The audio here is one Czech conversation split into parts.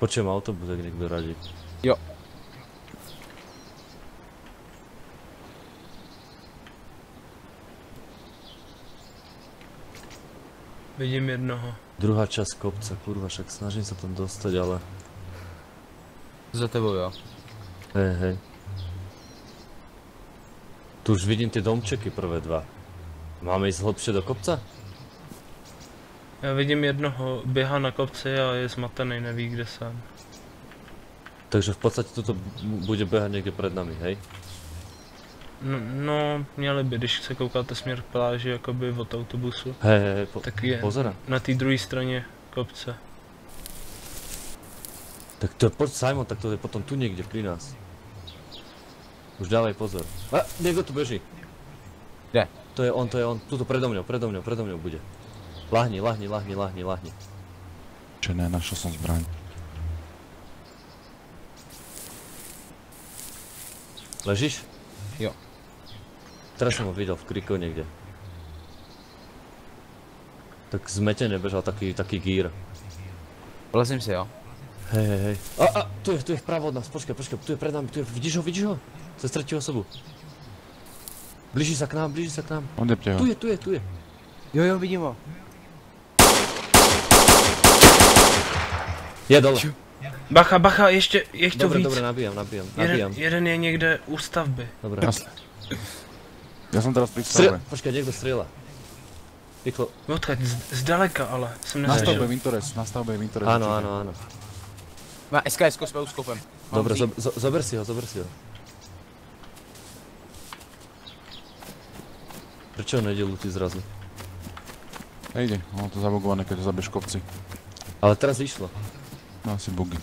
Počujem autobus, jak niekto radí. Jo. Vidím jednoho. Druhá časť kopca, kurva, však snažím sa tam dostať, ale... Za tebou, jo. Hej. Tu už vidím tie domčeky prvé dva. Máme ísť hlbšie do kopca? Já vidím jednoho, běhá na kopci a je zmatený, neví kde jsem. Takže v podstate toto bude behať niekde pred nami, hej? No, měli by, když se koukáte směr k pláži, jakoby od autobusu. Hej, Tak je pozera. na té druhé straně kopce. Tak to je, poď Simon, tak to je potom tu niekde pri nás. Už dávaj pozor. A, niekto tu beží. Kde? To je on, tuto predo mňou bude. Lahni. Čo ne, našiel som zbraň. Ležíš? Jo. Teraz som ho videl v kriku niekde. Tak zmetene bežal taký gír. Vlezím si, jo. Hej. A, tu je vpravo od nás, počkaj, tu je pred nami, vidíš ho? Cez tretiu osobu. Blíži sa k nám. Odepte ho. Tu je. Jo, vidím ho. Je dole. Bacha, ještě to víc. Dobre, nabíjam. Jeden je někde u stavby. Dobre. Ja som teraz pri stave. Počkaj, niekto strieľa. Rýchlo. Odkud? Zdaleka ale, jsem Na stavbe neslyšel. Vintores. Áno. Má SKS-ko s peruskopem. Dobre, zober si ho. Prečo ho nejde lútiť zrazu? Nejde, ono to zabugované, keď ho zabiješ v kopci. Ale teraz išlo. No asi bugy.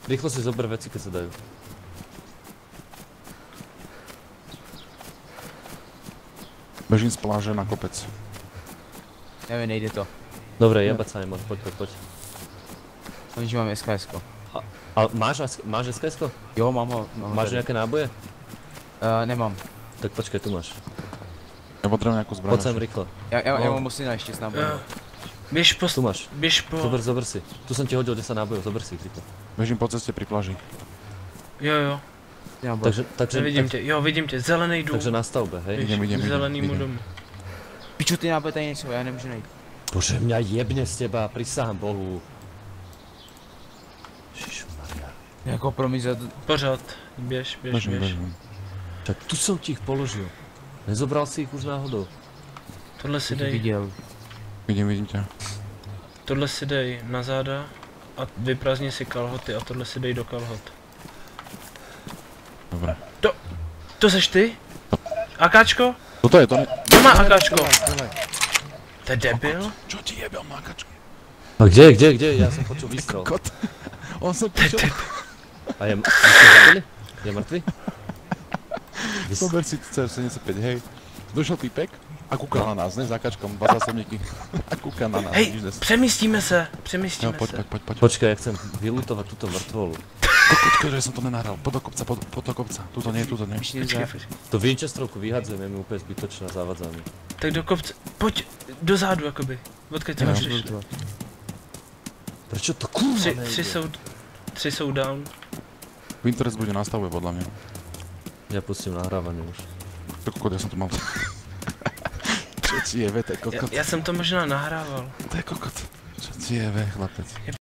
Rýchlo si zober veci, keď sa dajú. Bežím z pláže na kopec. Nevím, nejde to. Dobre, jebať Simon, poď. Oni, že mám SKS-ko. A máš SKS-ko? Jo, mám ho. Máš nejaké náboje? Nemám. Tak počkaj, tu máš. Ja potrebujem nejakú zbraň. Poď sem rýchlo. Já mám musím ještě s nábojem. Tu máš. Běž po... Zober si. Tu som ti hodil 10 nábojov, zober si ich rýchlo. Bežím po ceste pri pláži. Jo. Takže Nevidím tě, jo, vidím tě, zelený dům. Takže na stavbe, hej? Idem. K zelenýmu domu. Piču, ty náboje tady nejsou, já nemůžu najít. Bože, mňa jebne z teba, prisahám Bohu. Ježišmaria. Jako promízet. Pořád, běž. Bežím. Čak, tu som ti ich položil. Nezobral si ich už náhodou. Tohle si Ty dej, viděl. Vidím ťa. tohle si dej na záda a vyprázdni si kalhoty a tohle si dej do kalhot. Dobre. To seš ty? Akáčko? Toto je to. To má akáčko. To je debil? Čo ti jebel, mákačku? A kde? Ja som počul výstrel. Kot. On sa počul. A je zabili? Je mŕtvy? Zober si CR75, hej. Došel týpek a kúkal na nás, ne s zákačkom, 2 zásobníky. A kúkal na nás, Hej, vidíš dnes. přemístíme se. Jo, poď. Počkaj, ja chcem vylutovať túto mŕtvolu. Koľko, že som to nenahral, pod do kopca, tuto nie. Počkej. To Winchesterovku vyhadzujem, je mi úplne zbytočné zavadzanie. Tak do kopce, pojď do zádu jakoby. Odkud jsme přišli. Prečo to kurva nejde? Tři jsou down. Winters bude na stavbe, podľa mňa. Ja pustím nahrávanie už. To kokot, ja som to mal. Čo ti jebe, to je kokot. Já jsem to možná nahrával. To je kokot. Čo ti jebe, chlapec.